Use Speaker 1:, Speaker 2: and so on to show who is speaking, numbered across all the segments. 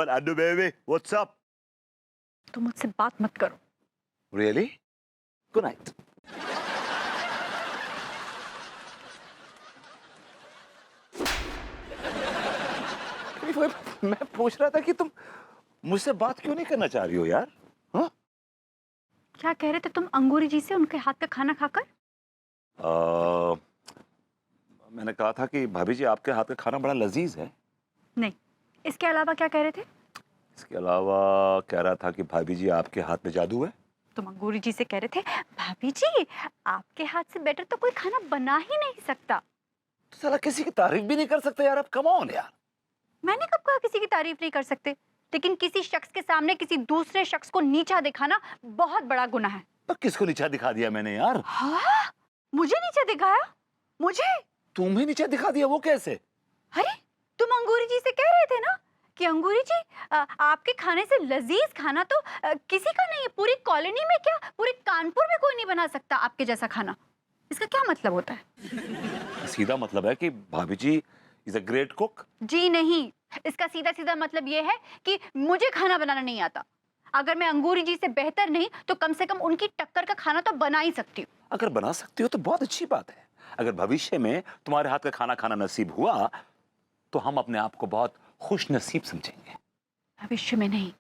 Speaker 1: Andu baby, what's up?
Speaker 2: तुम मुझसे बात मत करो।
Speaker 1: Really? Good night. मैं पूछ रहा था कि तुम मुझसे बात क्यों नहीं करना चाह रही हो यार? हाँ?
Speaker 2: क्या कह रहे थे तुम अंगूरी जी से उनके हाथ का खाना खाकर?
Speaker 1: मैंने कहा था कि भाभी जी आपके हाथ का खाना बड़ा लजीज है।
Speaker 2: नहीं, इसके अलावा क्या कह रहे थे?
Speaker 1: इसके अलावा कह रहा था कि भाभी जी आपके हाथ में जादू है।
Speaker 2: तुम अंगूरी जी से कह रहे थे भाभी जी आपके हाथ से बेटर तो कोई खाना बना ही नहीं सकता।
Speaker 1: तो साला किसी की तारीफ भी नहीं कर सकते यार, अब कम ऑन यार।
Speaker 2: मैंने कब कहा किसी की तारीफ नहीं कर सकते, लेकिन किसी शख्स के सामने किसी दूसरे शख्स को नीचा दिखाना बहुत बड़ा गुनाह है।
Speaker 1: तो किसको नीचा दिखा दिया मैंने यार?
Speaker 2: हाँ, मुझे नीचा दिखाया? मुझे?
Speaker 1: तुम्हें नीचा दिखा दिया, वो कैसे?
Speaker 2: अरे तुम अंगूरी जी से कह रहे थे ना कि अंगूरी जी आपके खाने से लजीज खाना तो किसी का नहीं है, पूरी कॉलोनी में क्या पूरे कानपुर में कोई नहीं बना सकता आपके जैसा खाना। इसका क्या मतलब होता है?
Speaker 1: सीधा मतलब है कि भाभी जी इज अ ग्रेट कुक।
Speaker 2: जी नहीं, इसका सीधा सीधा मतलब ये है कि मुझे खाना बनाना नहीं आता। अगर मैं अंगूरी जी से बेहतर नहीं तो कम से कम उनकी टक्कर का खाना तो बना ही सकती हूँ।
Speaker 1: अगर बना सकती हो तो बहुत अच्छी बात है। अगर भविष्य में तुम्हारे हाथ का खाना खाना नसीब हुआ तो हम अपने आप को बहुत खुश नसीब समझेंगे।
Speaker 2: भविष्य में नहीं,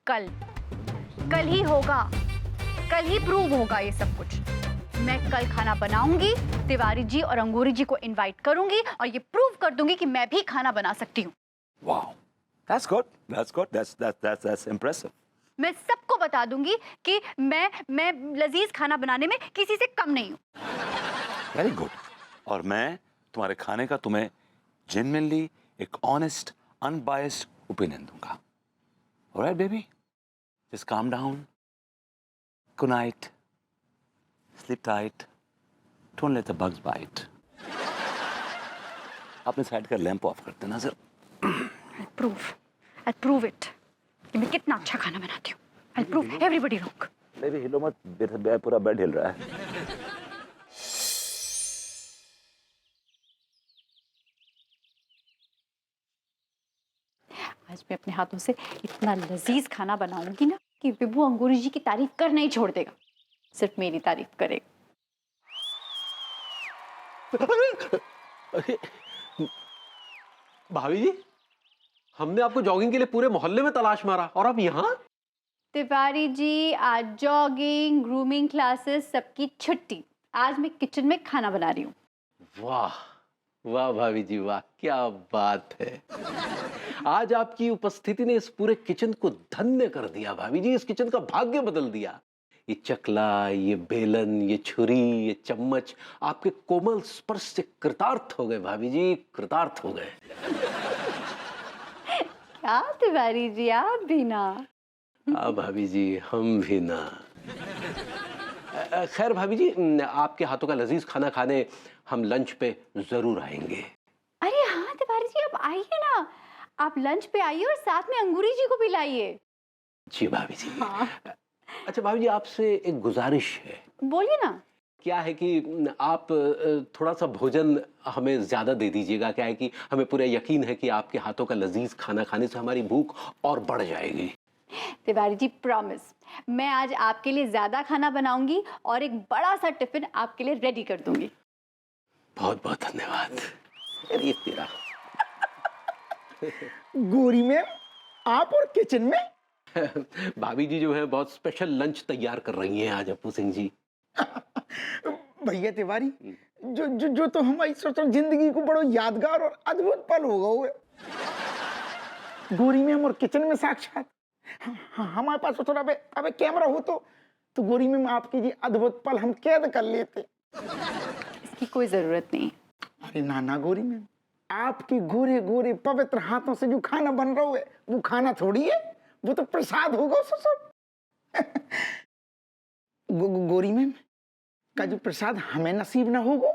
Speaker 2: कल कल ही होगा, कल ही प्रूव होगा ये सब कुछ। मैं कल खाना बनाऊंगी, तिवारी जी और अंगूरी जी को इनवाइट करूंगी और ये प्रूव कर दूंगी कि मैं भी खाना बना सकती हूँ।
Speaker 1: Wow, that's good, that's good, that's impressive.
Speaker 2: मैं सबको बता दूंगी कि मैं लजीज खाना बनाने में किसी से कम नहीं हूँ।
Speaker 1: Very good. और मैं तुम्हारे खाने का तुम्हें जेन्युइनली एक ऑनेस्ट अनबायस्ड ओपिनियन दूंगा। Alright baby, just calm down, good night, sleep tight, don't let the bugs bite. अपने साइड का लैंप ऑफ कर देना सर।
Speaker 2: I'll prove it कि मैं कितना अच्छा खाना बनाती हूँ। I'll prove everybody wrong.
Speaker 1: Baby हिलो मत, पूरा बेड हिल रहा है।
Speaker 2: आज मैं अपने हाथों से इतना लजीज खाना बनाऊंगी ना कि विभू अंगूरी जी की तारीफ करना ही छोड़ देगा, सिर्फ मेरी तारीफ करेगा।
Speaker 3: भाभी जी, हमने आपको जॉगिंग के लिए पूरे मोहल्ले में तलाश मारा और आप यहाँ?
Speaker 2: तिवारी जी आज जॉगिंग, ग्रूमिंग क्लासेस सबकी छुट्टी। आज मैं किचन में खाना बना रही हूँ।
Speaker 3: वाह वाह भाभी जी वाह, क्या बात है। आज आपकी उपस्थिति ने इस पूरे किचन को धन्य कर दिया भाभी जी, इस किचन का भाग्य बदल दिया। ये चकला, ये बेलन, ये छुरी, ये चम्मच आपके कोमल स्पर्श से कृतार्थ हो गए भाभी जी, कृतार्थ हो गए।
Speaker 2: क्या तिवारी जी, आप भी ना।
Speaker 3: हाँ भाभी जी, हम भी ना। खैर भाभी जी, आपके हाथों का लजीज खाना खाने हम लंच पे जरूर आएंगे।
Speaker 2: अरे हाँ तिवारी जी, आप आइए ना, आप लंच पे आइए और साथ में अंगूरी जी को भी लाइए।
Speaker 3: जी भाभी जी।
Speaker 2: हाँ।
Speaker 3: अच्छा भाभी जी, आपसे एक गुजारिश है।
Speaker 2: बोलिए ना।
Speaker 3: क्या है कि आप थोड़ा सा भोजन हमें ज्यादा दे दीजिएगा। क्या है कि हमें पूरा यकीन है कि आपके हाथों का लजीज खाना खाने से हमारी भूख और बढ़ जाएगी।
Speaker 2: तिवारी जी प्रॉमिस, मैं आज आपके लिए ज्यादा खाना बनाऊंगी और एक बड़ा सा टिफिन आपके लिए रेडी कर दूंगी।
Speaker 3: बहुत बहुत धन्यवाद। ये तेरा
Speaker 4: गोरी में आप और किचन में?
Speaker 3: भाभी जी जो है बहुत स्पेशल लंच तैयार कर रही हैं आज अपू सिंह जी।
Speaker 4: भैया तिवारी, जो जो जो तो हमारी सोचो जिंदगी को बड़ो यादगार और अद्भुत पल होगा वो गोरी में हम और किचन में साक्षात। हमारे पास थोड़ा अबे कैमरा हो तो गोरी में आपकी जी अद्भुत पल हम कैद कर लेते।
Speaker 2: इसकी कोई जरूरत नहीं।
Speaker 4: अरे नाना गोरी में आपकी गोरे गोरे पवित्र हाथों से जो खाना बन रहा है वो खाना थोड़ी है, वो तो प्रसाद होगा ससुर। गोरी में का जो प्रसाद हमें नसीब ना होगा।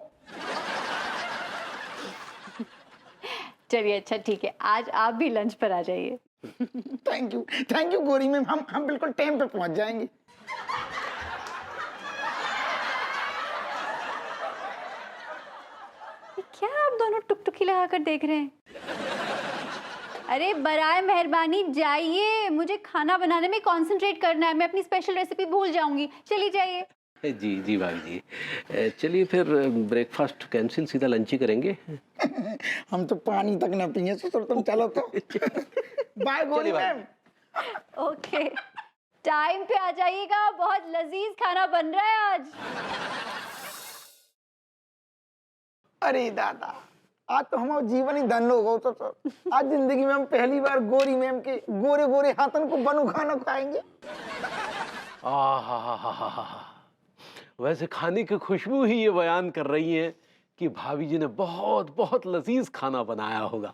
Speaker 2: चलिए अच्छा ठीक है, आज आप भी लंच पर आ जाइए।
Speaker 4: थैंक यू गोरी मैम, हम बिल्कुल टाइम पे पहुंच जाएंगे।
Speaker 2: क्या आप दोनों टुकटुकी लगाकर देख रहे हैं? अरे बराए मेहरबानी जाइए, मुझे खाना बनाने में कंसंट्रेट करना है, मैं अपनी स्पेशल रेसिपी भूल जाऊंगी। चलिए जाइए।
Speaker 3: जी जी भाभी जी, चलिए फिर ब्रेकफास्ट कैंसिल, सीधा लंच ही करेंगे।
Speaker 4: हम तो पानी तक ना पिए ससुर, तुम चलो तो। बाय गोरी मैम।
Speaker 2: ओके, टाइम पे आ जाइएगा, बहुत लजीज खाना बन रहा है आज।
Speaker 4: अरे दादा, आज तो हमारा जीवन ही धन्य हो गया ससुर। आज जिंदगी में हम पहली बार गोरी मैम के गोरे गोरे हाथन को बनू खाना खाएंगे।
Speaker 3: आहा, वैसे खाने की खुशबू ही ये बयान कर रही है कि भाभी जी ने बहुत बहुत लजीज खाना बनाया होगा।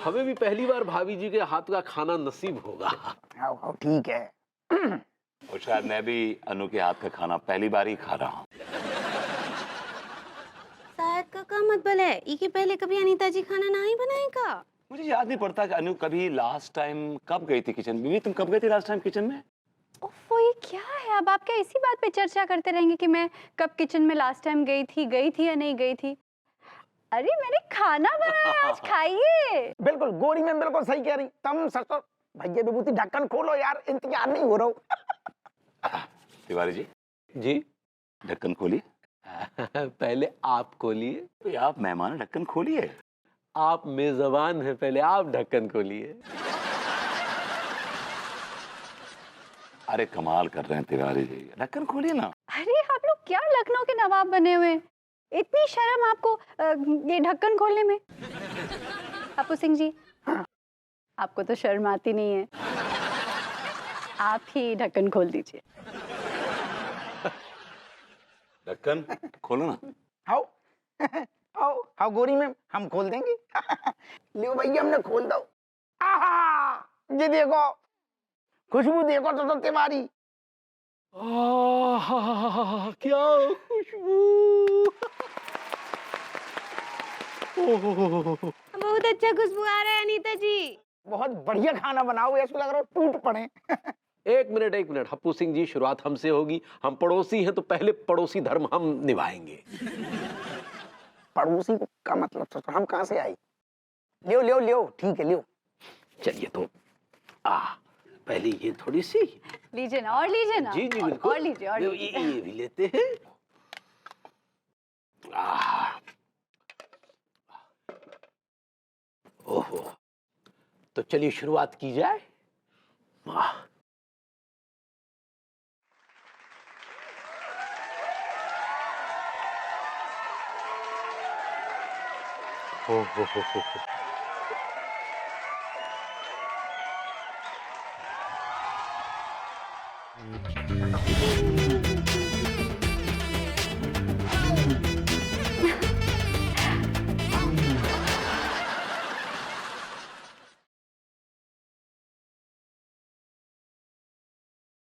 Speaker 3: हमें भी पहली बार भाभी जी के हाथ का खाना नसीब होगा।
Speaker 4: हाँ ठीक है।
Speaker 1: और शायद मैं भी अनु के हाथ का खाना पहली बार ही खा रहा हूँ।
Speaker 5: शायद का मतलब है इके पहले कभी अनीता जी खाना नहीं बनाए का?
Speaker 1: मुझे याद नहीं पड़ता कि अनु कभी लास्ट टाइम कब गई थी किचन में। तुम कब गई थी लास्ट टाइम किचन में?
Speaker 2: ओफो, ये क्या है? अब आप क्या इसी बात पे चर्चा करते रहेंगे कि मैं कब किचन में लास्ट टाइम गई थी या नहीं गई थी? अरे मैंने खाना बनाया आज, खाइए।
Speaker 4: बिल्कुल गोरी मैम बिल्कुल सही कह रही। तुम ससुर भैया विभूति ढक्कन खोलो यार, इंतजार नहीं हो रहा।
Speaker 1: तिवारी जी
Speaker 3: जी
Speaker 1: ढक्कन खोलिए।
Speaker 3: पहले आप खोलिए।
Speaker 1: तो आप मेहमान, ढक्कन खोलिए।
Speaker 3: आप मेजबान हैं, पहले आप ढक्कन खोलिए।
Speaker 1: अरे कमाल कर रहे हैं तिवारी जी, ढक्कन खोलिए ना।
Speaker 2: अरे आप लोग क्या लखनऊ के नवाब बने हुए हैं? इतनी शर्म आपको ये ढक्कन खोलने में? अपू सिंह जी, आपको तो शर्म आती नहीं है, आप ही ढक्कन खोल दीजिए।
Speaker 1: ढक्कन खोलो ना।
Speaker 4: आओ आओ आओ गोरी मैम, हम खोल देंगे। लियो भैया, हमने खोल दो। आहा, ये देखो खुशबू देखो तो तिवारी।
Speaker 3: क्या खुशबू!
Speaker 5: बहुत अच्छा खुशबू आ रहा है अनीता जी।
Speaker 4: बहुत बढ़िया खाना बनाओ, ऐसा लग रहा है टूट पड़े।
Speaker 3: एक मिनट, हप्पू सिंह जी, शुरुआत हमसे होगी। हम पड़ोसी हैं तो पहले पड़ोसी धर्म हम निभाएंगे।
Speaker 4: पड़ोसी का मतलब ससुर हम कहाँ से आए? लियो लियो लियो, ठीक है लियो।
Speaker 3: चलिए तो पहले ये थोड़ी सी
Speaker 2: लीजिए ना, और लीजिए ना।
Speaker 3: जी बिल्कुल,
Speaker 2: और लीजिए, और लीजिए।
Speaker 3: ये भी लेते हैं। ओहो, तो चलिए शुरुआत की जाए। हो।